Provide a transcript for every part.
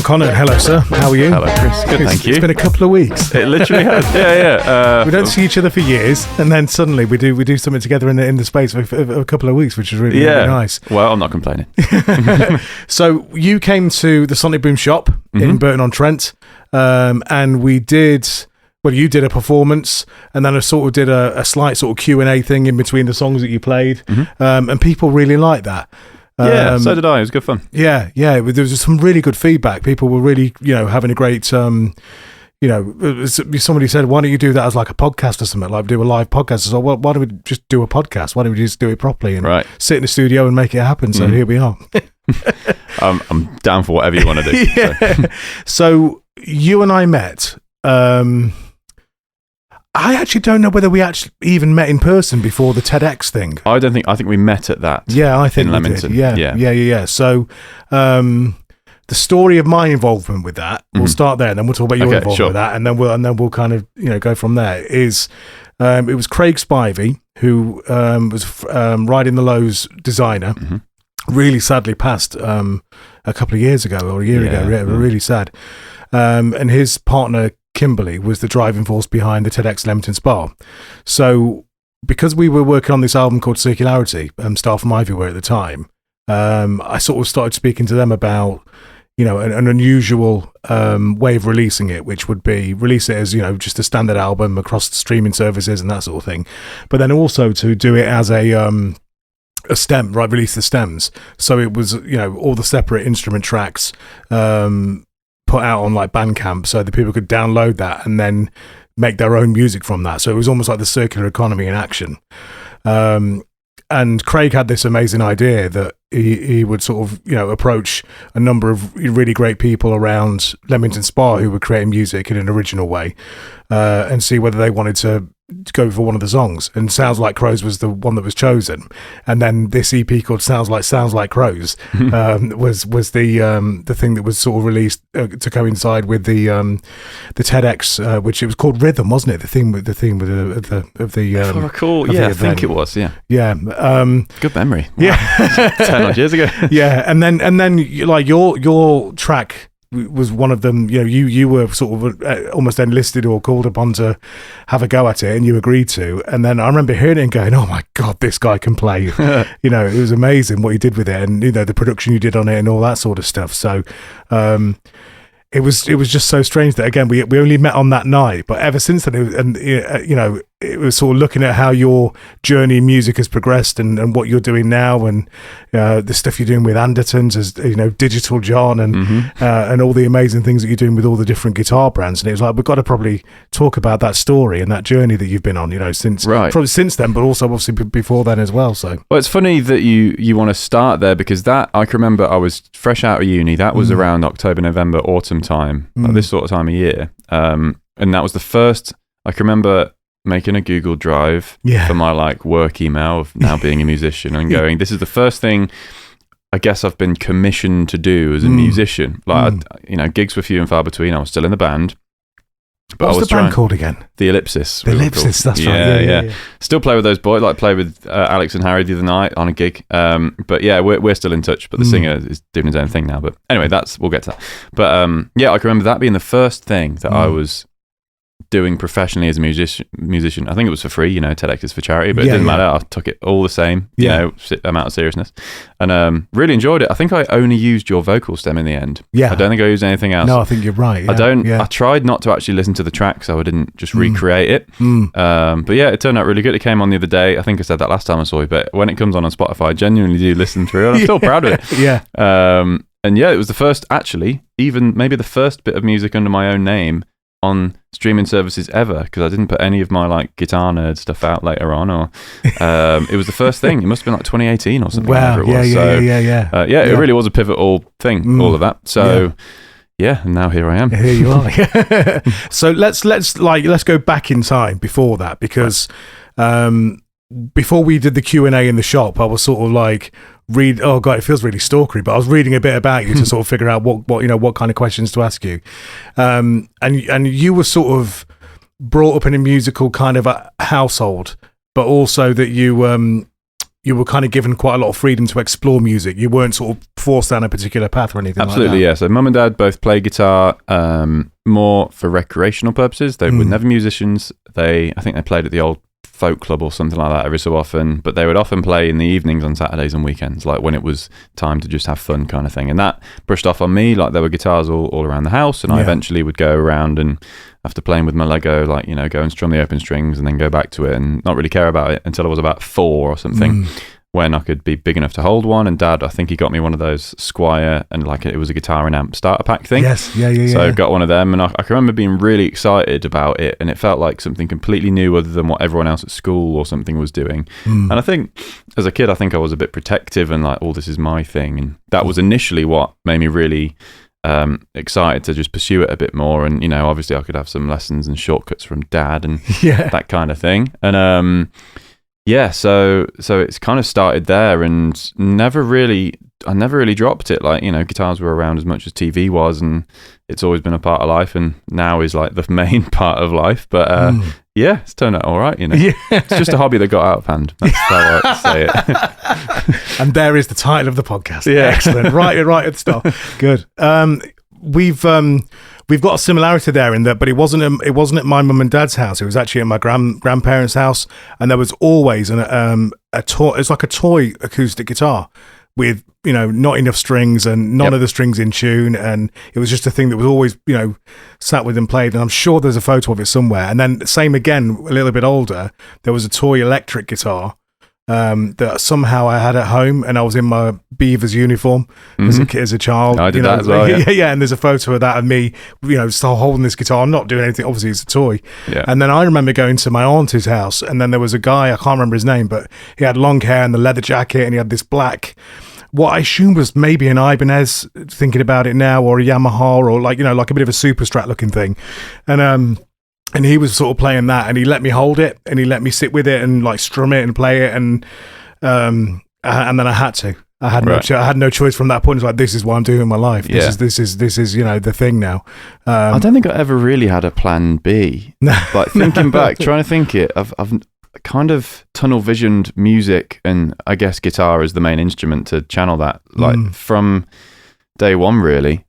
Connearn, hello sir, how are you? Hello Chris, good, thank you. It's been a couple of weeks. It literally has, yeah. We don't see each other for years, and then suddenly we do something together in the space of a couple of weeks, which is really nice. Well, I'm not complaining. So you came to the Sonic Boom shop in Burton-on-Trent, and we did... Well, you did a performance, and then I sort of did a slight sort of Q&A thing in between the songs that you played, and people really liked that. Yeah, so did I. It was good fun. Yeah. There was some really good feedback. People were really, having a great, somebody said, why don't you do that as like a podcast or something, like do a live podcast? I said, well, why don't we just do a podcast? Why don't we just do it properly and sit in the studio and make it happen? So here we are. I'm down for whatever you want to do. Yeah. So you and I met... I actually don't know whether we actually even met in person before the TEDx thing. I think we met at that. Yeah, I think in we Leamington. did. Yeah. So, the story of my involvement with that, we'll start there, and then we'll talk about your involvement with that, and then we'll kind of go from there. It was Craig Spivey who was Riding the Low's designer. Really sadly passed a couple of years ago or a year ago. Really sad. And his partner Kimberly was the driving force behind the TEDx Leamington Spa. So because we were working on this album called Circularity, Star from Ivy were at the time, I sort of started speaking to them about, an unusual way of releasing it, which would be release it as, just a standard album across the streaming services and that sort of thing. But then also to do it as a stem, release the stems. So it was, all the separate instrument tracks, put out on like Bandcamp so that people could download that and then make their own music from that. So it was almost like the circular economy in action. And Craig had this amazing idea that he would sort of, approach a number of really great people around Leamington Spa who were creating music in an original way, and see whether they wanted to go for one of the songs. And Sounds Like Crows was the one that was chosen. And then this EP called Sounds Like Crows was the thing that was sort of released to coincide with the TEDx, which it was called Rhythm, wasn't it? The theme of the if I recall, I think it was. Yeah. Good memory. Wow. Yeah. 10 odd years ago. Yeah, and then like your track was one of them. You were sort of almost enlisted or called upon to have a go at it, and you agreed to. And then I remember hearing it and going, "Oh my god, this guy can play!" It was amazing what he did with it, and the production you did on it and all that sort of stuff. So. It was just so strange that again we only met on that night, but ever since then, it was sort of looking at how your journey in music has progressed and what you're doing now, and the stuff you're doing with Andertons, as Digital John, and all the amazing things that you're doing with all the different guitar brands. And it was like, we've got to probably talk about that story and that journey that you've been on, probably since then, but also obviously before then as well. So, well, it's funny that you want to start there, because that I can remember I was fresh out of uni. That was around October, November, autumn time, like this sort of time of year, and that was the first. I can remember making a Google Drive for my like work email of now being a musician and going, this is the first thing I guess I've been commissioned to do as a musician. Like, gigs were few and far between. I was still in the band. But what was the band called again? The Ellipsis. The Ellipsis, that's right. Yeah. Still play with those boys. Like play with Alex and Harry the other night on a gig. But yeah, we're still in touch. But the singer is doing his own thing now. But anyway, we'll get to that. But I can remember that being the first thing that I was doing professionally as a musician. I think it was for free. TEDx is for charity, but it didn't matter. I took it all the same. Amount of seriousness, and really enjoyed it. I think I only used your vocal stem in the end. I don't think I used anything else. No, I think you're right. I tried not to actually listen to the track, so I didn't just recreate it. But yeah, it turned out really good. It came on the other day. I think I said that last time I saw you, but when it comes on Spotify, I genuinely do listen through, and I'm still proud of it. And it was the first, actually, even maybe the first bit of music under my own name on streaming services ever, because I didn't put any of my like guitar nerd stuff out later on, or it was the first thing. It must have been like 2018 or something. Wow. It was. It really was a pivotal thing, all of that. So and now here I am. Here you are. So let's go back in time before that, because before we did the Q&A in the shop, I was sort of like oh god, it feels really stalkery, but I was reading a bit about you to sort of figure out what kind of questions to ask you. And you were sort of brought up in a musical kind of a household, but also that you were kind of given quite a lot of freedom to explore music. You weren't sort of forced down a particular path or anything. Absolutely, like that. Yeah. So mum and dad both play guitar, more for recreational purposes. They were never musicians. I think they played at the old folk club or something like that every so often, but they would often play in the evenings on Saturdays and weekends, like when it was time to just have fun kind of thing. And that brushed off on me. Like there were guitars all around the house, and I eventually would go around and, after playing with my Lego, like, you know, go and strum the open strings and then go back to it and not really care about it until I was about 4 or something, when I could be big enough to hold one. And Dad, I think he got me one of those Squire, and like it was a guitar and amp starter pack thing. Yes, yeah. So I got one of them, and I can remember being really excited about it, and it felt like something completely new other than what everyone else at school or something was doing. And I think as a kid, I think I was a bit protective and like, oh, this is my thing. And that was initially what made me really excited to just pursue it a bit more. And, you know, obviously I could have some lessons and shortcuts from Dad and that kind of thing. And so it's kind of started there, and I never really dropped it. Like, you know, guitars were around as much as TV was, and it's always been a part of life, and now is like the main part of life. But it's turned out all right, you know. It's just a hobby that got out of hand. That's how I like to say it. And there is the title of the podcast. Yeah. Excellent. Right at the start. Good. We've got a similarity there in that, but it wasn't at my mum and dad's house. It was actually at my grandparents' house, and there was always a toy. It's like a toy acoustic guitar with, you know, not enough strings and none of the strings in tune, and it was just a thing that was always, you know, sat with and played. And I'm sure there's a photo of it somewhere. And then same again, a little bit older, there was a toy electric guitar that somehow I had at home, and I was in my Beavers uniform as a child. I did that as well. Yeah. And there's a photo of that of me, you know, still holding this guitar. I'm not doing anything. Obviously, it's a toy. Yeah. And then I remember going to my auntie's house, and then there was a guy, I can't remember his name, but he had long hair and the leather jacket, and he had this black, what I assume was maybe an Ibanez, thinking about it now, or a Yamaha, or like, you know, like a bit of a Super Strat looking thing. And he was sort of playing that, and he let me hold it, and he let me sit with it and like strum it and play it, and then I had to. I had no choice from that point. It's like, this is what I'm doing in my life. This is you know, the thing now. I don't think I ever really had a plan B. Like thinking back, trying to think it, I've kind of tunnel visioned music, and I guess guitar is the main instrument to channel that. Like from day one, really.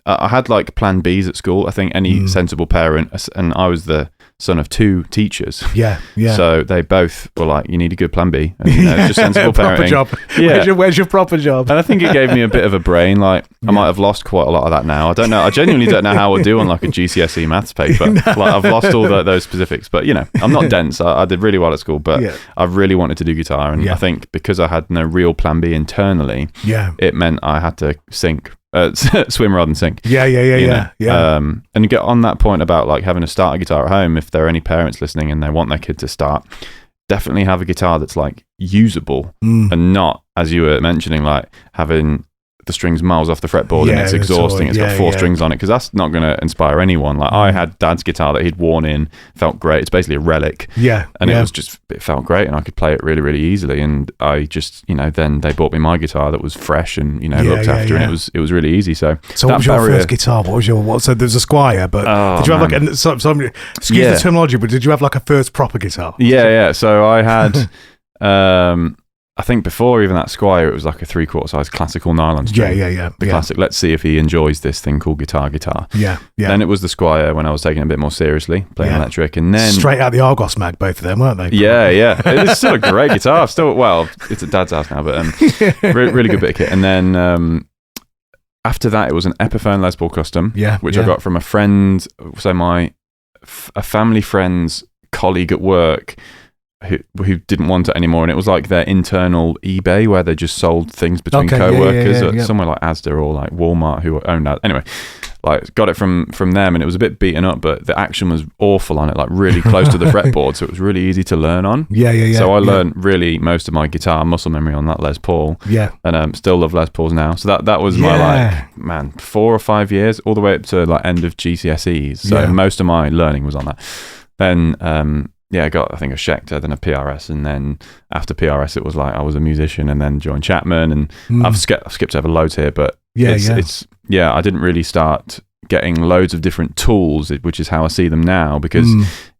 I had like plan Bs at school. I think any sensible parent, and I was the son of 2 teachers. Yeah. So they both were like, you need a good plan B. And, you know, just sensible parenting. Proper job. Yeah. Where's your proper job? And I think it gave me a bit of a brain. Like I might have lost quite a lot of that now. I don't know. I genuinely don't know how I'll do on like a GCSE maths paper. Like I've lost all those specifics. But, you know, I'm not dense. I did really well at school, but I really wanted to do guitar. And I think because I had no real plan B internally, it meant I had to swim rather than sink. Yeah. And you get on that point about like having a starter guitar at home. If there are any parents listening and they want their kid to start, definitely have a guitar that's like usable and not, as you were mentioning, like having the strings miles off the fretboard and it's exhausting. It's got 4 strings on it, because that's not going to inspire anyone. Like I had Dad's guitar that he'd worn in, felt great. It's basically a relic. It felt great, and I could play it really, really easily. And I just, you know, then they bought me my guitar that was fresh and, you know, looked after, and it was really easy. So what was your first guitar? So there's a Squire, but did you have like excuse the terminology, but did you have like a first proper guitar? Yeah. So I had I think before even that Squire, it was like a 3/4 size classical nylon string. The classic, let's see if he enjoys this thing called guitar. Yeah. Then it was the Squire when I was taking it a bit more seriously, playing electric. And then straight out the Argos mag, both of them, weren't they? Yeah. It's still a great guitar. It's at Dad's house now, but really good bit of kit. And then after that, it was an Epiphone Les Paul Custom, which I got from a friend. So a family friend's colleague at work, who didn't want it anymore, and it was like their internal eBay where they just sold things between co-workers at somewhere like Asda or like Walmart, who owned that. Anyway, like got it from them, and it was a bit beaten up, but the action was awful on it, like really close to the fretboard, so it was really easy to learn on. So I learned really most of my guitar muscle memory on that Les Paul. And still love Les Pauls now. So that was my 4 or 5 years, all the way up to like end of GCSEs. So most of my learning was on that. Then I got, I think, a Schecter, then a PRS, and then after PRS, it was like I was a musician, and then joined Chapman, and I've skipped over loads here, but it's I didn't really start getting loads of different tools, which is how I see them now, because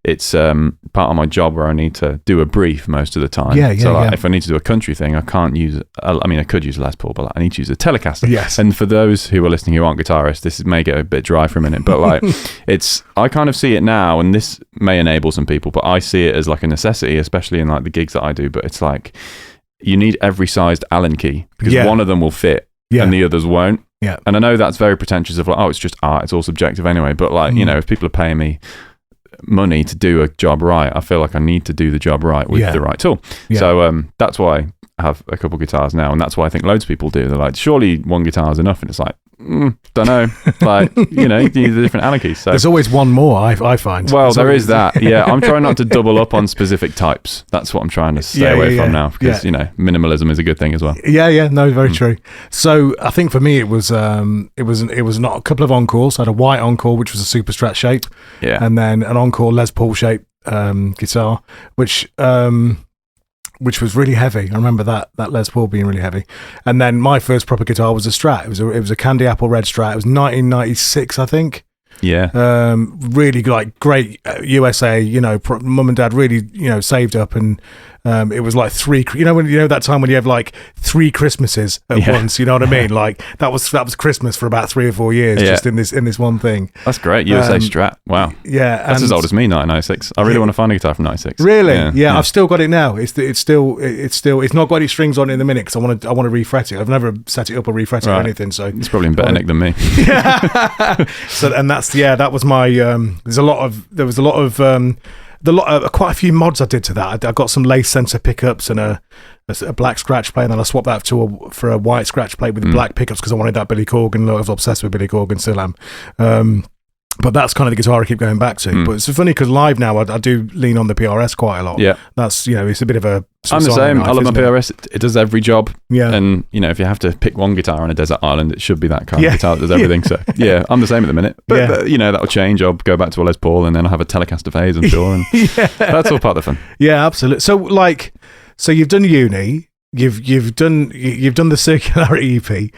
it's part of my job where I need to do a brief most of the time. If I need to do a country thing, I can't use, I could use a Les Paul, but I need to use a Telecaster. Yes. And for those who are listening who aren't guitarists, this may get a bit dry for a minute, but like I kind of see it now, and this may enable some people, but I see it as like a necessity, especially in like the gigs that I do. But it's like you need every sized Allen key, because one of them will fit and the others won't. Yeah. And I know that's very pretentious of like, oh, it's just art, it's all subjective anyway. But like, if people are paying me money to do a job right, I feel like I need to do the job right with the right tool. So that's why I have a couple guitars now, and that's why I think loads of people do. They're like, surely one guitar is enough, and it's like, don't know. Like, you need the different Allen keys. So there's always one more, I find. Well, there is that. Yeah, I'm trying not to double up on specific types. That's what I'm trying to stay away from now, because minimalism is a good thing as well. No, very true. So I think for me it was not a couple of Encores. I had a white Encore, which was a Super Strat shape, and then an Encore Les Paul shape guitar, which was really heavy. I remember that Les Paul being really heavy. And then my first proper guitar was a Strat. It was a Candy Apple Red Strat. It was 1996, I think. Yeah. Really like great USA, mum and dad really, saved up, and it was like that time when you have like 3 Christmases at once, you know what I mean? Like that was Christmas for about 3 or 4 years, just in this one thing. That's great. USA Strat. Wow. Yeah. That's as old as me, 1996. I really want to find a guitar from 96. Really? Yeah. I've still got it now. It's not got any strings on it in the minute, because I want to refret it. I've never set it up or refret it or anything. So it's probably in better nick than me. That was my quite a few mods I did to that. I got some lace sensor pickups and a black scratch plate, and then I swapped that for a white scratch plate with black pickups, because I wanted that Billy Corgan. I was obsessed with Billy Corgan, still am. But that's kind of the guitar I keep going back to. But it's funny because live now I do lean on the PRS quite a lot. Yeah, that's it's a bit of a. I'm the same. I love my PRS. It does every job. Yeah, and if you have to pick one guitar on a desert island, it should be that kind of guitar that does everything. So I'm the same at the minute. But that'll change. I'll go back to a Les Paul, and then I'll have a Telecaster phase, I'm sure. And that's all part of the fun. Yeah, absolutely. So you've done uni. You've done the Circularity EP,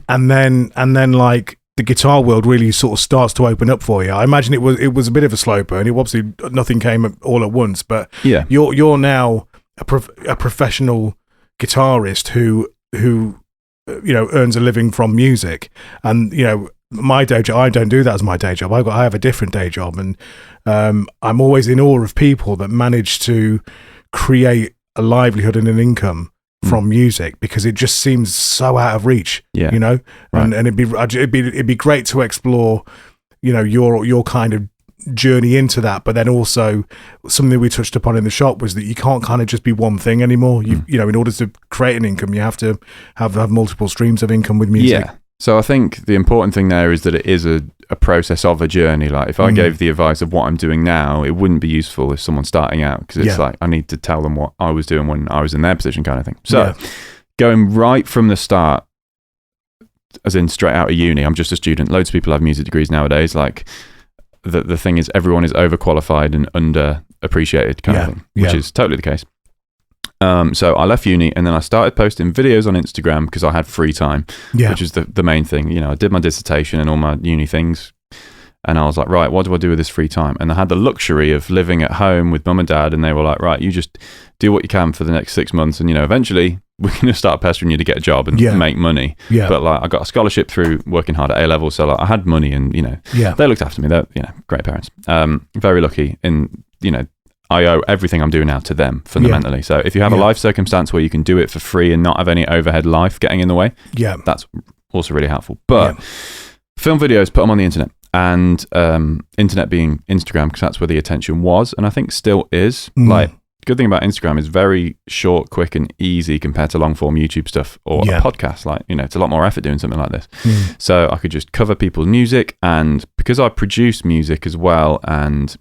and then like the guitar world really sort of starts to open up for you. I imagine it was a bit of a slow burn. It obviously nothing came all at once, but you're now a professional guitarist who earns a living from music, and my day job, I don't do that as my day job. I have a different day job, and I'm always in awe of people that manage to create a livelihood and an income from music, because it just seems so out of reach, right. and it'd be great to explore, your kind of journey into that. But then also something we touched upon in the shop was that you can't kind of just be one thing anymore. In order to create an income, you have to have multiple streams of income with music. Yeah. So I think the important thing there is that it is a process of a journey. Like if I gave the advice of what I'm doing now, it wouldn't be useful if someone's starting out, because it's like I need to tell them what I was doing when I was in their position, kind of thing. So going right from the start, as in straight out of uni, I'm just a student. Loads of people have music degrees nowadays. Like the thing is, everyone is overqualified and underappreciated, kind of thing, which is totally the case. So I left uni, and then I started posting videos on Instagram because I had free time, which is the main thing. I did my dissertation and all my uni things, and I was like, right, what do I do with this free time? And I had the luxury of living at home with mum and dad, and they were like, right, you just do what you can for the next 6 months, and eventually we're going to start pestering you to get a job and make money. But like I got a scholarship through working hard at A level, so like I had money, and they looked after me. They're great parents. Very lucky, and I owe everything I'm doing now to them fundamentally. So if you have a life circumstance where you can do it for free and not have any overhead life getting in the way, that's also really helpful. But film videos, put them on the internet, and internet being Instagram, because that's where the attention was, and I think still is. Like, good thing about Instagram is very short, quick, and easy compared to long form YouTube stuff or a podcast. Like, it's a lot more effort doing something like this. So I could just cover people's music, and because I produce music as well, and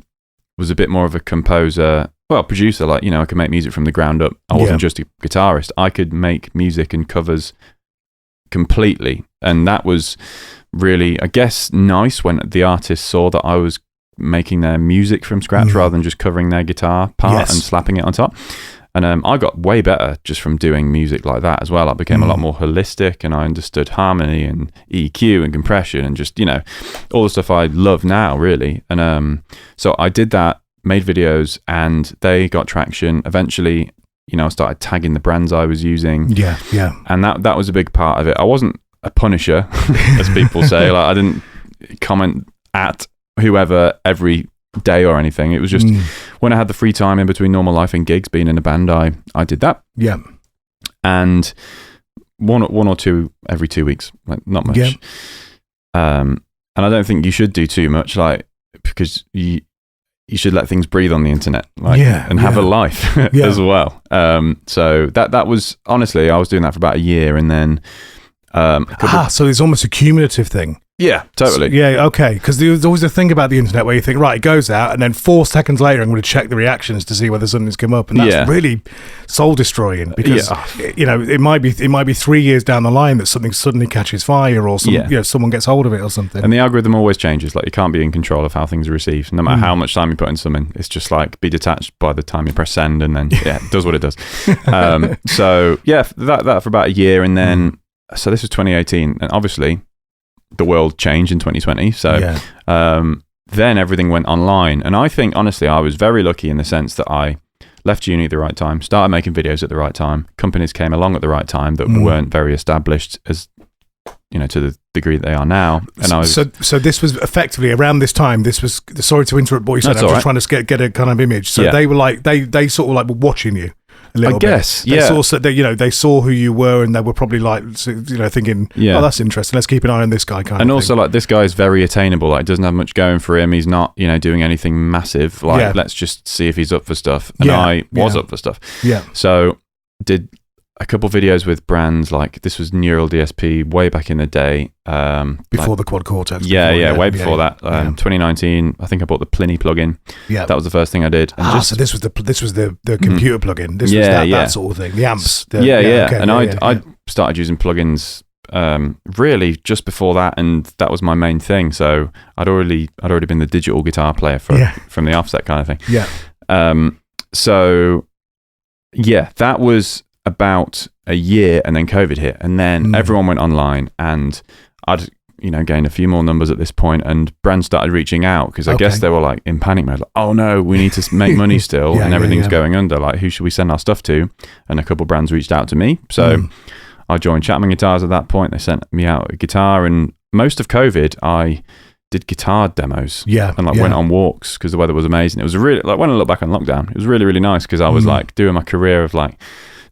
was a bit more of a producer, like, I could make music from the ground up. I wasn't just a guitarist. I could make music and covers completely. And that was really, I guess, nice when the artist saw that I was making their music from scratch rather than just covering their guitar part and slapping it on top. And I got way better just from doing music like that as well. I became a lot more holistic, and I understood harmony and EQ and compression and just, all the stuff I love now, really. And so I did that, made videos, and they got traction. Eventually, I started tagging the brands I was using. Yeah. And that was a big part of it. I wasn't a punisher, as people say. Like, I didn't comment at whoever every day or anything. It was just when I had the free time in between normal life and gigs, being in a band, I did that. Yeah. And one or two every 2 weeks, like not much. Yeah. And I don't think you should do too much, like, because you should let things breathe on the internet, like, and have a life as well. So that was, honestly, I was doing that for about a year, and then so it's almost a cumulative thing. Yeah, totally. Yeah, okay. Because there's always a thing about the internet where you think, right, it goes out, and then 4 seconds later, I'm going to check the reactions to see whether something's come up, and that's really soul destroying, because it might be 3 years down the line that something suddenly catches fire, or someone gets hold of it or something. And the algorithm always changes. Like, you can't be in control of how things are received, no matter how much time you put in something. It's just like, be detached by the time you press send, and then it does what it does. So that for about a year, and then so this was 2018, and obviously the world changed in 2020. So then everything went online. And I think, honestly, I was very lucky in the sense that I left uni at the right time, started making videos at the right time. Companies came along at the right time that weren't very established, as to the degree that they are now. And so this was effectively around this time. This was, sorry to interrupt what you said. I'm just trying to get a kind of image. So they were like, they sort of like were watching you. I guess, bit. They saw who you were, and they were probably like, thinking, oh, that's interesting. Let's keep an eye on this guy, kind of thing. And also, like, this guy is very attainable. Like, doesn't have much going for him. He's not, doing anything massive. Like, let's just see if he's up for stuff. And I was up for stuff. Yeah. So did a couple videos with brands, like, this was Neural DSP way back in the day. Before the Quad Cortex. Way before that. 2019, I think I bought the Pliny plugin. Yeah. That was the first thing I did. And so this was the computer plugin. This was that sort of thing. The amps. I started using plugins really just before that, and that was my main thing. So I'd already been the digital guitar player from the offset kind of thing. Yeah. That was about a year, and then COVID hit, and then everyone went online, and I'd gained a few more numbers at this point, and brands started reaching out, because I guess they were like in panic mode, like, oh no, we need to make money still, and everything's going under, like, who should we send our stuff to? And a couple brands reached out to me, so I joined Chapman Guitars at that point. They sent me out a guitar, and most of COVID I did guitar demos and went on walks because the weather was amazing. It was really, like, when I look back on lockdown, it was really, really nice, because I was like doing my career of like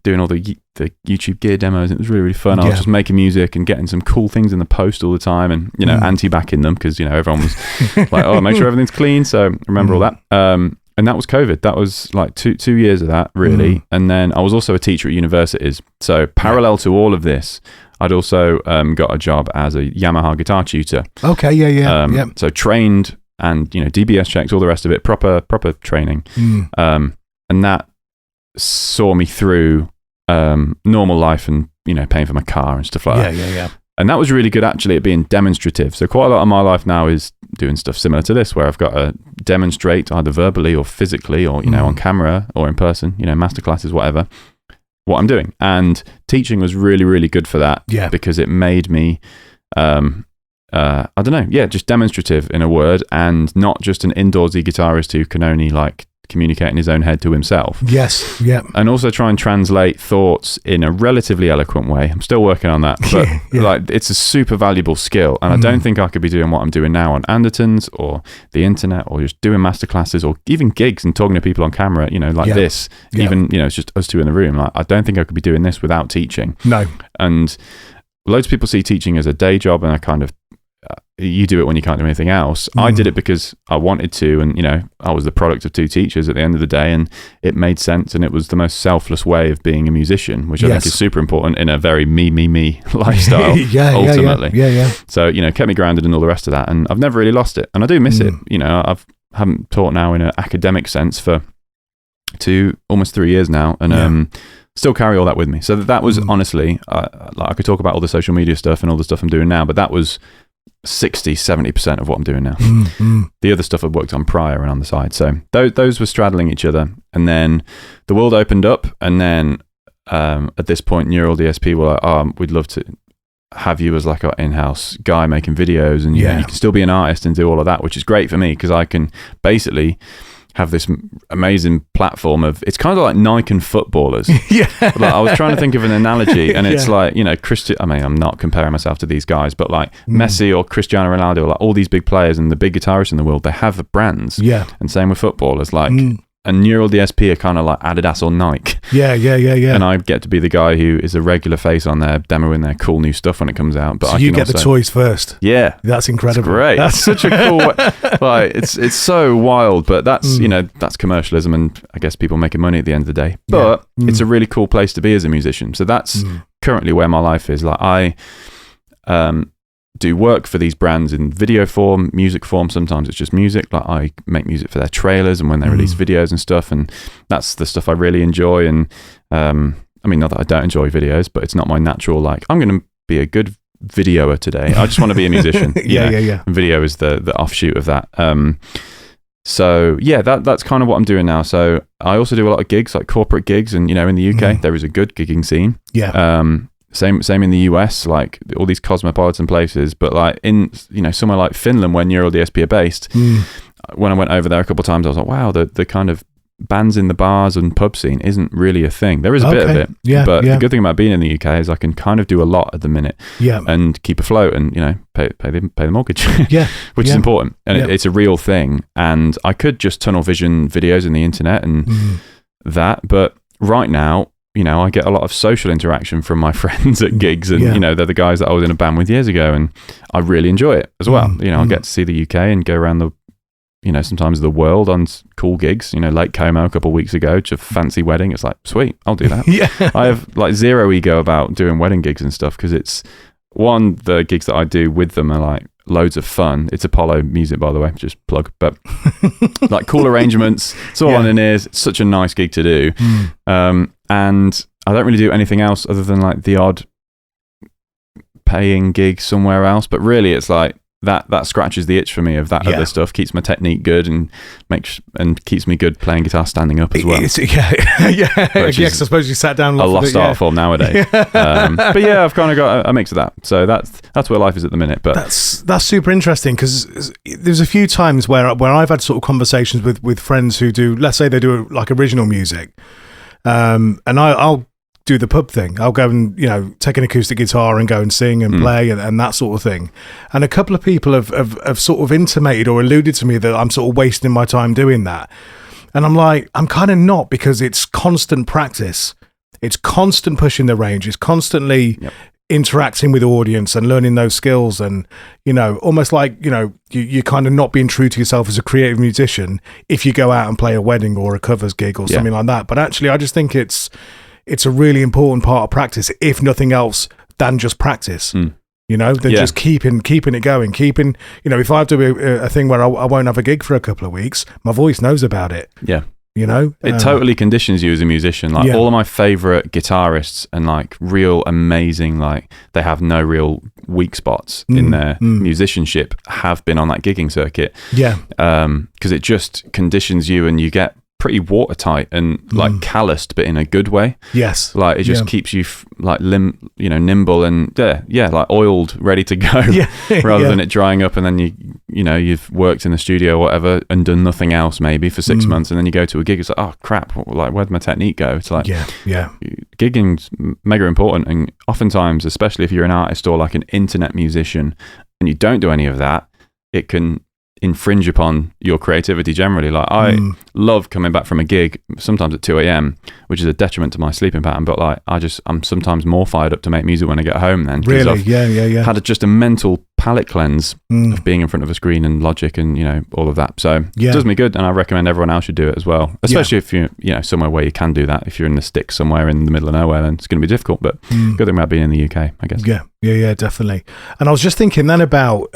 doing all the YouTube gear demos. It was really, really fun. I was just making music and getting some cool things in the post all the time, and anti-backing them, because everyone was like, oh, make sure everything's clean. So I remember all that. And that was COVID. That was like two years of that, really. And then I was also a teacher at universities. So parallel to all of this, I'd also got a job as a Yamaha guitar tutor. Okay, So trained, and DBS checks, all the rest of it, proper training. And that saw me through normal life, and paying for my car and stuff like that. And that was really good, actually, at being demonstrative. So quite a lot of my life now is doing stuff similar to this, where I've got to demonstrate either verbally or physically, or on camera or in person, masterclasses, whatever, what I'm doing. And teaching was really, really good for that, because it made me I don't know, just demonstrative, in a word, and not just an indoorsy guitarist who can only like communicate in his own head to himself. Yes, yeah. And also try and translate thoughts in a relatively eloquent way. I'm still working on that, but like, it's a super valuable skill, and I don't think I could be doing what I'm doing now on Andertons or the internet, or just doing masterclasses, or even gigs and talking to people on camera, this, even, it's just us two in the room. Like, I don't think I could be doing this without teaching. No. And loads of people see teaching as a day job, and I kind of, you do it when you can't do anything else. I did it because I wanted to, and I was the product of two teachers at the end of the day, and it made sense, and it was the most selfless way of being a musician, which I think is super important in a very me lifestyle. Ultimately. Yeah. So kept me grounded and all the rest of that, and I've never really lost it, and I do miss it. I haven't taught now in an academic sense for almost 3 years now, and still carry all that with me. So that was honestly, I could talk about all the social media stuff and all the stuff I'm doing now, but that was 60-70% of what I'm doing now. The other stuff I've worked on prior and on the side. So those were straddling each other. And then the world opened up. And then at this point, Neural DSP were like, we'd love to have you as like our in-house guy making videos, and you can still be an artist and do all of that, which is great for me because I can basically have this amazing platform of, it's kind of like Nike and footballers. Like, I was trying to think of an analogy, and it's like, you know, I'm not comparing myself to these guys, but like Messi or Cristiano Ronaldo, or like all these big players and the big guitarists in the world, they have brands. And same with footballers, like and Neural DSP are kind of like Adidas or Nike. And I get to be the guy who is a regular face on there, demoing their cool new stuff when it comes out. But so you get the toys first. Yeah, that's incredible. It's great. That's such a cool like it's so wild, but that's you know, that's commercialism, and I guess people making money at the end of the day. But it's a really cool place to be as a musician. So that's currently where my life is. Like I do work for these brands in video form, music form. Sometimes it's just music. Like I make music for their trailers and when they release videos and stuff, and that's the stuff I really enjoy. And I mean, not that I don't enjoy videos, but it's not my natural, like, I'm going to be a good videoer today. I just want to be a musician. Yeah. Video is the offshoot of that. So yeah, that's kind of what I'm doing now. So I also do a lot of gigs, like corporate gigs, and you know, in the UK there is a good gigging scene. Same in the US, like all these cosmopolitan places, but like in, you know, somewhere like Finland where Neural DSP are based, when I went over there a couple of times, I was like, wow, the kind of bands in the bars and pub scene isn't really a thing. There is a bit of it, but the good thing about being in the UK is I can kind of do a lot at the minute, and keep afloat, and you know, pay the mortgage, which is important, and it's a real thing. And I could just tunnel vision videos in the internet and that, but right now, you know, I get a lot of social interaction from my friends at gigs, and you know, they're the guys that I was in a band with years ago, and I really enjoy it as well. You know, I get to see the UK and go around the, you know, sometimes the world on cool gigs. You know, Lake Como a couple of weeks ago, just a fancy wedding. It's like, sweet, I'll do that. I have like zero ego about doing wedding gigs and stuff, because it's the gigs that I do with them are like loads of fun. It's Apollo music, by the way, just plug, but like cool arrangements. It's all on in ears. It's such a nice gig to do. And I don't really do anything else other than like the odd paying gig somewhere else. But really, it's like that scratches the itch for me of that other stuff. Keeps my technique good and keeps me good playing guitar standing up as well. I suppose you sat down. A lost art form nowadays. But yeah, I've kind of got a mix of that. So that's where life is at the minute. But that's super interesting, because there's a few times where I've had sort of conversations with friends who do, let's say they do like original music. And I'll do the pub thing. I'll go and, you know, take an acoustic guitar and go and sing and play and that sort of thing. And a couple of people have sort of intimated or alluded to me that I'm sort of wasting my time doing that. And I'm like, I'm kind of not, because it's constant practice. It's constant pushing the range. It's constantly interacting with the audience and learning those skills, and you know, almost like, you know, you're kind of not being true to yourself as a creative musician if you go out and play a wedding or a covers gig or something like that. But actually, I just think it's a really important part of practice, if nothing else than just practice. You know, than just keeping it going, you know, if I have to do a thing where I won't have a gig for a couple of weeks, my voice knows about it. You know, it totally conditions you as a musician. Like all of my favorite guitarists and like real amazing, like they have no real weak spots in their musicianship, have been on that gigging circuit. Because it just conditions you, and you get pretty watertight and like calloused, but in a good way. Like it just keeps you nimble and like oiled, ready to go, rather than it drying up and then you've worked in the studio or whatever and done nothing else maybe for 6 months, and then you go to a gig, it's like, oh crap, like where'd my technique go? It's like gigging's mega important, and oftentimes, especially if you're an artist or like an internet musician and you don't do any of that, it can infringe upon your creativity generally. Like I love coming back from a gig sometimes at 2 a.m, which is a detriment to my sleeping pattern, but like I'm sometimes more fired up to make music when I get home then. Really? Had just a mental palate cleanse of being in front of a screen and Logic and, you know, all of that. So it does me good, and I recommend everyone else should do it as well, especially if you're, you know, somewhere where you can do that. If you're in the sticks somewhere in the middle of nowhere, then it's going to be difficult, but good thing about being in the UK, I guess. Yeah, definitely. And I was just thinking then about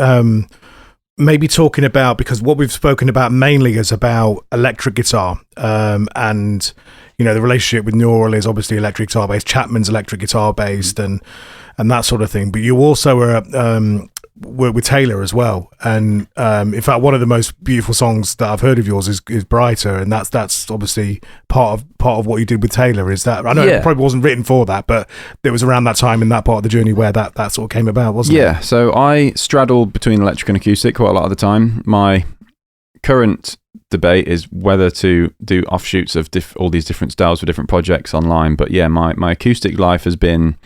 maybe talking about, because what we've spoken about mainly is about electric guitar, and you know, the relationship with Neural is obviously electric guitar based, Chapman's electric guitar based, and that sort of thing. But you also are work with Taylor as well. And in fact, one of the most beautiful songs that I've heard of yours is Brighter, and that's obviously part of what you did with Taylor. Is that, I know it probably wasn't written for that, but it was around that time in that part of the journey where that sort of came about, wasn't it? Yeah, so I straddle between electric and acoustic quite a lot of the time. My current debate is whether to do offshoots of all these different styles for different projects online. But yeah, my acoustic life has been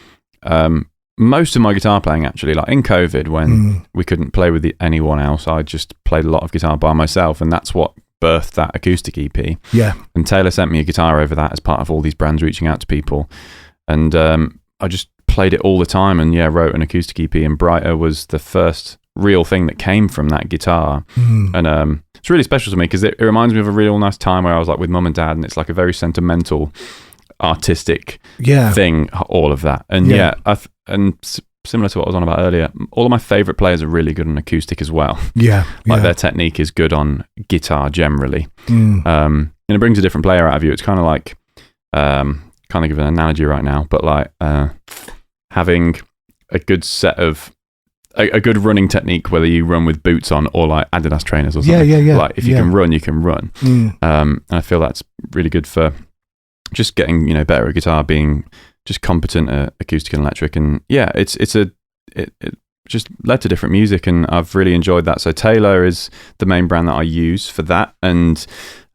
most of my guitar playing, actually. Like in COVID, when we couldn't play with anyone else, I just played a lot of guitar by myself, and that's what birthed that acoustic EP. Yeah. And Taylor sent me a guitar over that as part of all these brands reaching out to people, and I just played it all the time, and wrote an acoustic EP. And Brighter was the first real thing that came from that guitar, and it's really special to me because it reminds me of a real nice time where I was like with mum and dad, and it's like a very sentimental, artistic thing, all of that. And similar to what I was on about earlier, all of my favorite players are really good on acoustic as well. Their technique is good on guitar generally, and it brings a different player out of you. It's kind of like can't think of an analogy right now, but like having a good set of a good running technique, whether you run with boots on or like Adidas trainers or something. Like if you can run, you can run. And I feel that's really good for just getting, better at guitar, being just competent at acoustic and electric. And it just led to different music, and I've really enjoyed that. So Taylor is the main brand that I use for that. And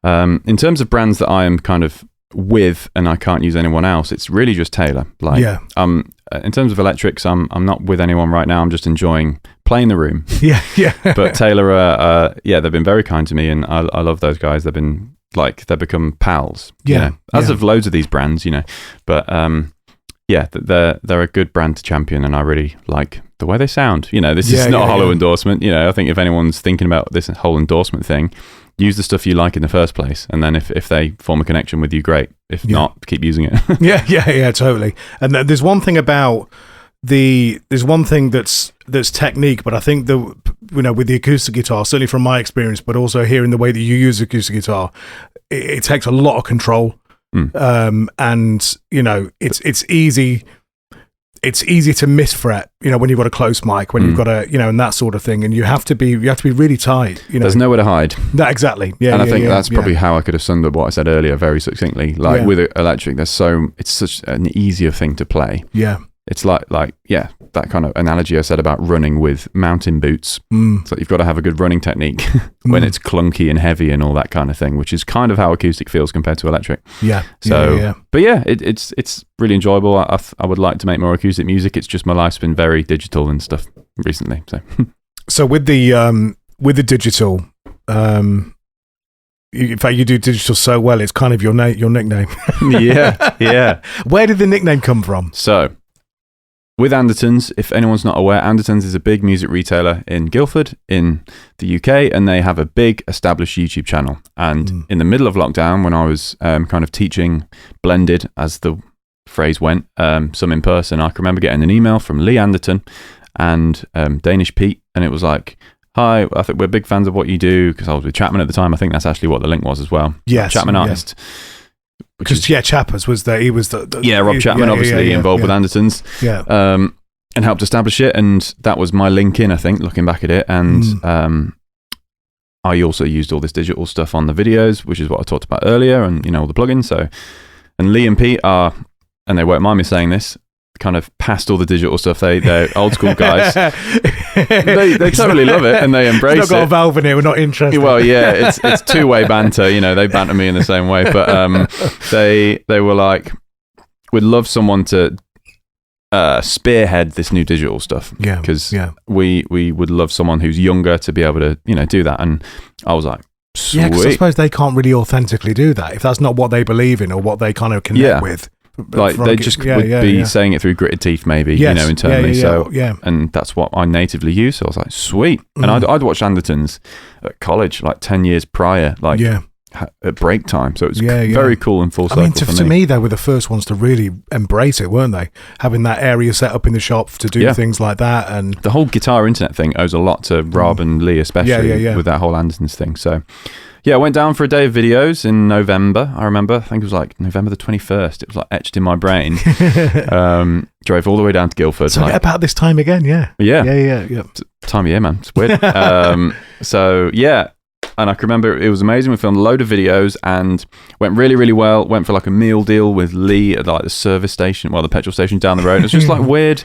in terms of brands that I am kind of with and I can't use anyone else, it's really just Taylor. In terms of electrics, I'm not with anyone right now. I'm just enjoying playing the room. But Taylor, they've been very kind to me, and I love those guys. They've become pals. As of loads of these brands, but they're a good brand to champion, and I really like the way they sound. This is not a hollow endorsement. I think if anyone's thinking about this whole endorsement thing, use the stuff you like in the first place, and then if they form a connection with you, great. If not, keep using it. Totally. And there's one thing about there's one thing that's technique, but I think with the acoustic guitar, certainly from my experience, but also hearing the way that you use acoustic guitar, it takes a lot of control. And it's easy. It's easy to misfret, when you've got a close mic, when you've got and that sort of thing, and you have to be really tight. There's nowhere to hide. No, exactly. Yeah, and I think that's probably how I could have summed up what I said earlier very succinctly. Like with electric, it's such an easier thing to play. Yeah. It's like that kind of analogy I said about running with mountain boots. So you've got to have a good running technique when it's clunky and heavy and all that kind of thing, which is kind of how acoustic feels compared to electric. But it's really enjoyable. I would like to make more acoustic music. It's just my life's been very digital and stuff recently. So with the digital, in fact, you do digital so well, it's kind of your nickname. Yeah. Where did the nickname come from? So, with Andertons, if anyone's not aware, Andertons is a big music retailer in Guildford in the UK, and they have a big established YouTube channel. And in the middle of lockdown, when I was kind of teaching blended, as the phrase went, some in person, I can remember getting an email from Lee Anderton and Danish Pete, and it was like, "Hi, I think we're big fans of what you do," because I was with Chapman at the time. I think that's actually what the link was as well. Yes, Chapman artist. Because Chappers was there. He was the Rob Chapman, obviously involved with Andertons. And helped establish it, and that was my link in, I think, looking back at it. And I also used all this digital stuff on the videos, which is what I talked about earlier, and all the plugins. So, and Lee and Pete are, and they won't mind me saying this, kind of past all the digital stuff. They're old school guys. they totally love it, and they embrace it. We've not got a valve in here. We're not interested. Well, yeah, it's two-way banter. They banter me in the same way, but they were like, we'd love someone to spearhead this new digital stuff. Because we would love someone who's younger to be able to do that. And I was like, sweet. Yeah, because I suppose they can't really authentically do that if that's not what they believe in or what they kind of connect with. Like they just would be saying it through gritted teeth, maybe, internally. And that's what I natively use. So I was like, sweet. And I'd watched Andertons at college, like 10 years prior, at break time. So it was very cool and full circle. To me, they were the first ones to really embrace it, weren't they? Having that area set up in the shop to do things like that. And the whole guitar internet thing owes a lot to Rob and Lee, especially with that whole Andertons thing. So I went down for a day of videos in November. I remember, I think it was like November the 21st. It was like etched in my brain. Drove all the way down to Guildford. So about this time again, yeah. Time of year, man. It's weird. So yeah, and I can remember it was amazing. We filmed a load of videos and went really, really well. Went for like a meal deal with Lee at like the service station, the petrol station down the road. It was just like weird.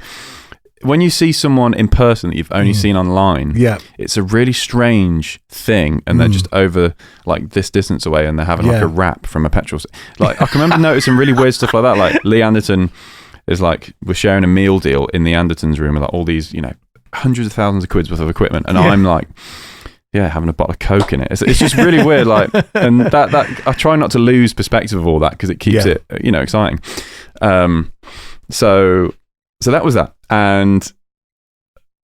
When you see someone in person that you've only seen online, it's a really strange thing, and they're just over like this distance away, and they're having like a wrap from a petrol. Like I can remember noticing really weird stuff like that. Like Lee Anderton is like, we're sharing a meal deal in the Andertons room with like all these, hundreds of thousands of quid's worth of equipment, and I'm like, having a bottle of Coke in it. It's just really weird. Like, and that I try not to lose perspective of all that because it keeps it, exciting. So that was that. And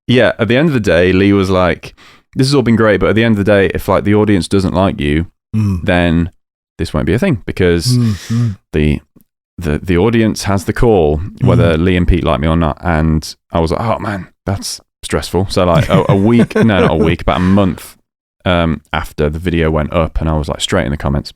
at the end of the day, Lee was like, this has all been great, but at the end of the day, if like the audience doesn't like you, then this won't be a thing, because the audience has the call, whether Lee and Pete like me or not. And I was like, oh man, that's stressful. So like a week, no, not a week, about a month after the video went up, and I was like straight in the comments,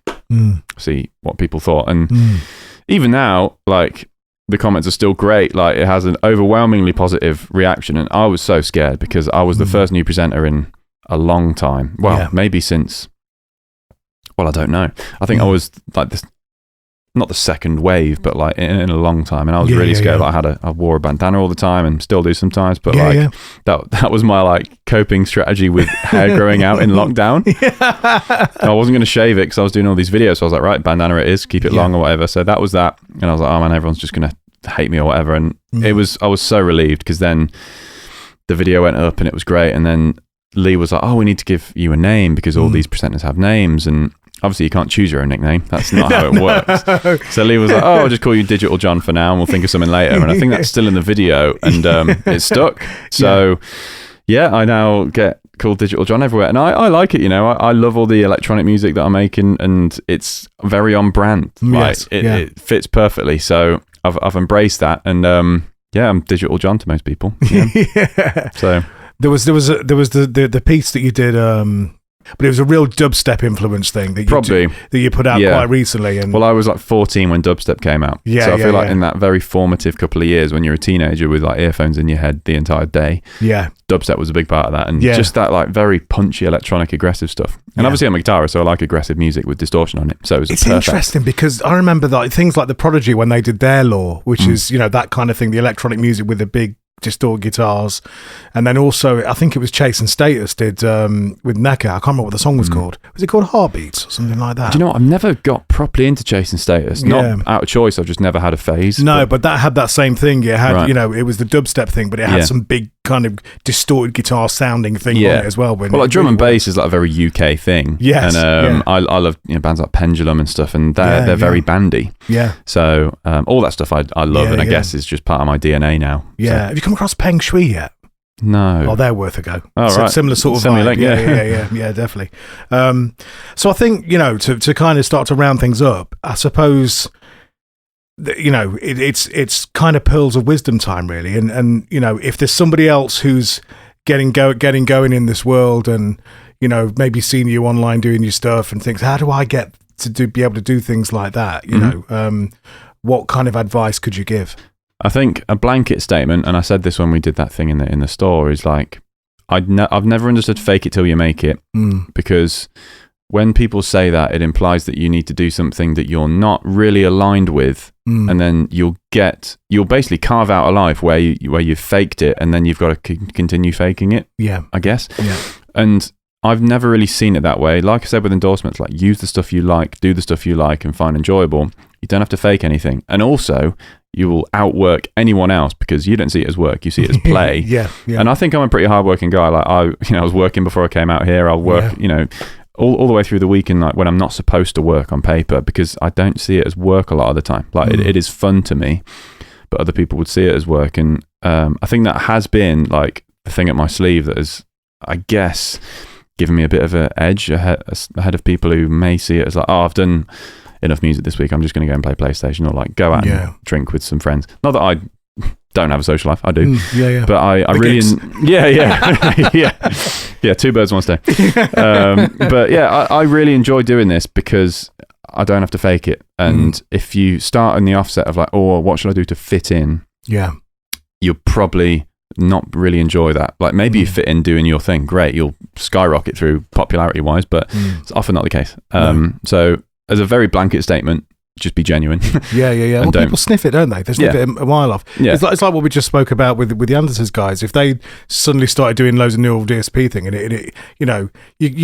see what people thought. And even now, like, the comments are still great. Like, it has an overwhelmingly positive reaction, and I was so scared because I was the first new presenter in a long time. Well, maybe since, I don't know. I think I was like this, not the second wave, but like in a long time, and I was really scared. Like, I wore a bandana all the time, and still do sometimes. But that was my like coping strategy with hair growing out in lockdown. I wasn't going to shave it because I was doing all these videos. So I was like, right, bandana it is, keep it long or whatever. So that was that, and I was like, oh man, everyone's just going to hate me or whatever. And I was so relieved, because then the video went up and it was great. And then Lee was like, oh, we need to give you a name because all these presenters have names, and obviously you can't choose your own nickname. That's not how it works. So Lee was like, oh, I'll just call you Digital John for now, and we'll think of something later. And I think that's still in the video, and it stuck. So I now get called Digital John everywhere, and I like it. I love all the electronic music that I'm making, and it's very on brand. It fits perfectly. So I've embraced that, and I'm Digital John to most people. So there was the piece that you did, but it was a real dubstep influence thing that you put out quite recently. And I was like 14 when dubstep came out. So I feel like in that very formative couple of years when you're a teenager with like earphones in your head the entire day, dubstep was a big part of that, and just that like very punchy electronic aggressive stuff. And obviously I'm a guitarist, so I like aggressive music with distortion on it. So it's perfect. Interesting, because I remember that things like the Prodigy when they did their Law, which is that kind of thing, the electronic music with the big distorted guitars, and then also I think it was Chase and Status did with Necker. I can't remember what the song was called. Was it called Heartbeats or something like that? Do you know what? I've never got properly into Chase and Status. Not out of choice. I've just never had a phase. No, but that had that same thing. It had it was the dubstep thing, but it had some big kind of distorted guitar sounding thing on it as well. Like drum and bass is like a very UK thing. Yes, and I love bands like Pendulum and stuff, and they're very bandy. Yeah. So all that stuff I love, and I guess is just part of my DNA now. Yeah. So. Have you come across Peng Shui yet? No. Oh, they're worth a go. Oh, right. Similar sort of vibe. Link, yeah, definitely. So I think, to kind of start to round things up, I suppose, it's kind of pearls of wisdom time, really. And if there's somebody else who's getting going in this world, and, maybe seeing you online doing your stuff and thinks, how do I get to be able to do things like that? What kind of advice could you give? I think a blanket statement, and I said this when we did that thing in the store, is like, I've never understood fake it till you make it, because when people say that, it implies that you need to do something that you're not really aligned with, and then you'll basically carve out a life where you faked it, and then you've got to continue faking it. Yeah, I guess. Yeah, and I've never really seen it that way. Like I said with endorsements, like use the stuff you like, do the stuff you like and find enjoyable. You don't have to fake anything. And also, you will outwork anyone else because you don't see it as work, you see it as play. Yeah. And I think I'm a pretty hardworking guy. Like I was working before I came out here. I'll work, all the way through the week, and like when I'm not supposed to work on paper, because I don't see it as work a lot of the time. Like it is fun to me, but other people would see it as work. And I think that has been like the thing at my sleeve that has, I guess, given me a bit of an edge ahead of people who may see it as like, oh, I've done enough music this week, I'm just going to go and play PlayStation, or like go out and drink with some friends. Not that I don't have a social life. I do. Yeah. But I really, yeah. 2 birds, 1 stone. But yeah, I really enjoy doing this because I don't have to fake it. And if you start in the offset of like, oh, what should I do to fit in? Yeah. You'll probably not really enjoy that. Like maybe you fit in doing your thing. Great. You'll skyrocket through popularity wise, but it's often not the case. So as a very blanket statement, just be genuine. Yeah. Well, people sniff it, don't they? They sniff it a mile off. Yeah. It's like what we just spoke about with the Andersons guys. If they suddenly started doing loads of neural DSP thing, and it you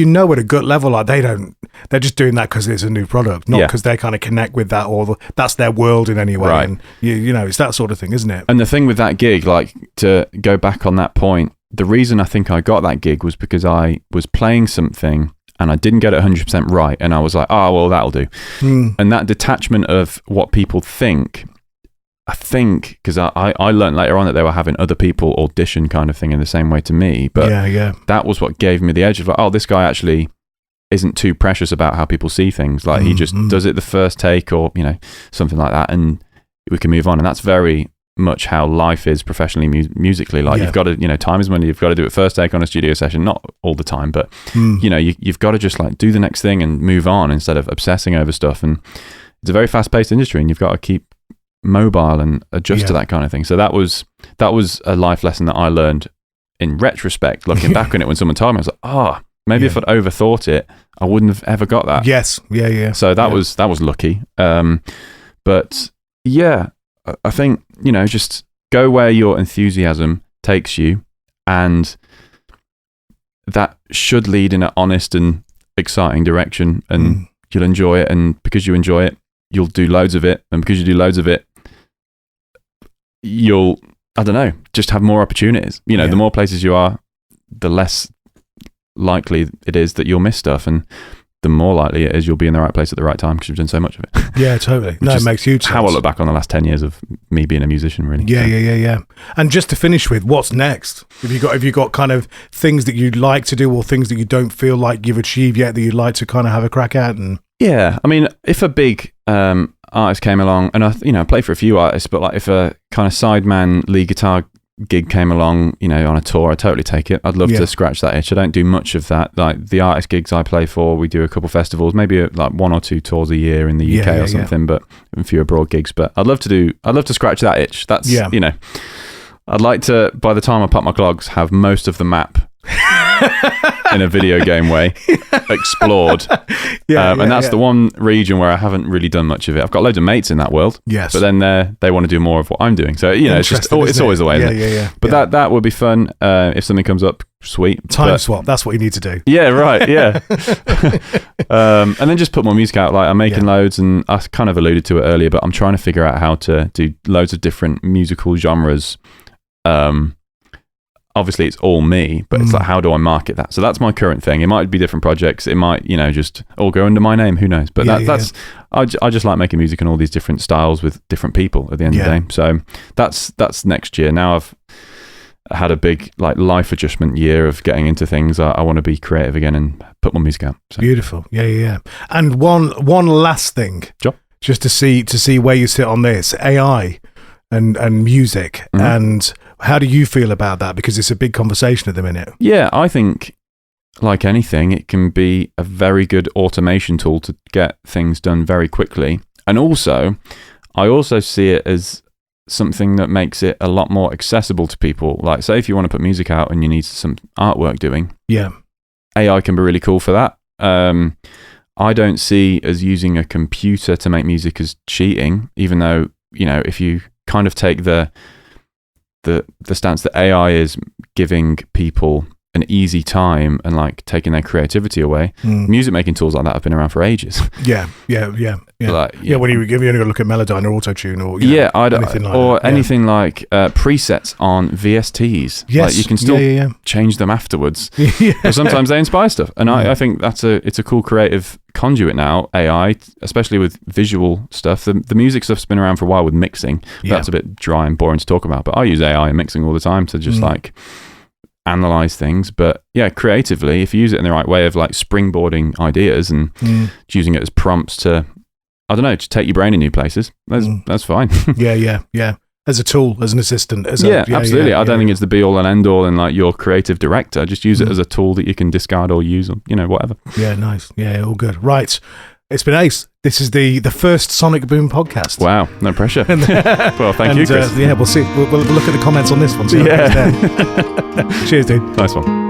know at a gut level, like they're just doing that because it's a new product, not because they kind of connect with that or that's their world in any way. Right. And you know, it's that sort of thing, isn't it? And the thing with that gig, like to go back on that point, the reason I think I got that gig was because I was playing something and I didn't get it 100% right. And I was like, oh, well, that'll do. And that detachment of what people think, I think, because I learned later on that they were having other people audition kind of thing in the same way to me. But that was what gave me the edge of like, oh, this guy actually isn't too precious about how people see things. Like he just does it the first take or, you know, something like that. And we can move on. And that's very much how life is professionally musically. Like you've got to, you know, time is money. You've got to do it first take on a studio session, not all the time, but you know, you've got to just like do the next thing and move on instead of obsessing over stuff. And it's a very fast-paced industry and you've got to keep mobile and adjust to that kind of thing. So that was a life lesson that I learned in retrospect, looking back on it when someone told me. I was like, maybe if I'd overthought it, I wouldn't have ever got that. Yes. Yeah. So that was lucky. But yeah, I think, you know, just go where your enthusiasm takes you, and that should lead in an honest and exciting direction, and you'll enjoy it. And because you enjoy it, you'll do loads of it. And because you do loads of it, you'll, I don't know, just have more opportunities. You know, the more places you are, the less likely it is that you'll miss stuff. And the more likely it is you'll be in the right place at the right time because you've done so much of it. Yeah, totally. No, it makes huge sense. How I look back on the last 10 years of me being a musician, really. Yeah. And just to finish with, what's next? Have you got kind of things that you'd like to do or things that you don't feel like you've achieved yet that you'd like to kind of have a crack at? And yeah, I mean, if a big artist came along, and I play for a few artists, but like if a kind of sideman lead guitar gig came along, you know, on a tour, I'd totally take it. I'd love to scratch that itch. I don't do much of that. Like the artist gigs I play for, we do a couple festivals, maybe like 1 or 2 tours a year in the UK or something, but a few abroad gigs. But I'd love to scratch that itch. That's, you know, I'd like to, by the time I pop my clogs, have most of the map in a video game way explored. And that's the one region where I haven't really done much of it. I've got loads of mates in that world, but then they want to do more of what I'm doing. So, you know, it's always the way, isn't it? But that would be fun if something comes up. Sweet. Time swap. That's what you need to do. Yeah, right. Yeah. And then just put more music out. Like I'm making loads, and I kind of alluded to it earlier, but I'm trying to figure out how to do loads of different musical genres. Obviously it's all me, but it's like, how do I market that? So that's my current thing. It might be different projects. It might, you know, just all go under my name. Who knows? But that's I just like making music in all these different styles with different people at the end of the day. So that's next year. Now I've had a big like life adjustment year of getting into things. I want to be creative again and put my music out. So. Beautiful. Yeah. And one last thing, just to see where you sit on this, AI and music, and how do you feel about that? Because it's a big conversation at the minute. Yeah, I think like anything, it can be a very good automation tool to get things done very quickly. And also, I also see it as something that makes it a lot more accessible to people. Like, say if you want to put music out and you need some artwork doing, AI can be really cool for that. I don't see as using a computer to make music as cheating, even though, you know, if you kind of take the stance that AI is giving people an easy time and like taking their creativity away. Music making tools like that have been around for ages. Yeah. Like, when you only got to look at Melodyne or Autotune or anything like presets on VSTs. Yes, like you can still change them afterwards. But sometimes they inspire stuff, and I think it's a cool creative conduit now. AI, especially with visual stuff. The music stuff's been around for a while with mixing. That's a bit dry and boring to talk about, but I use AI in mixing all the time to just like analyze things. But yeah, creatively, if you use it in the right way of like springboarding ideas and using it as prompts to, I don't know, to take your brain in new places, that's fine. Yeah. as a tool, as an assistant. Absolutely. I don't think it's the be all and end all in like your creative director. Just use it as a tool that you can discard or use, or whatever. Yeah, nice. Yeah, all good. Right. It's been ace. This is the first Sonic Boom podcast. Wow, no pressure. Well, thank you, Chris. We'll see. We'll look at the comments on this one. See how it goes down. Cheers, dude. Nice one.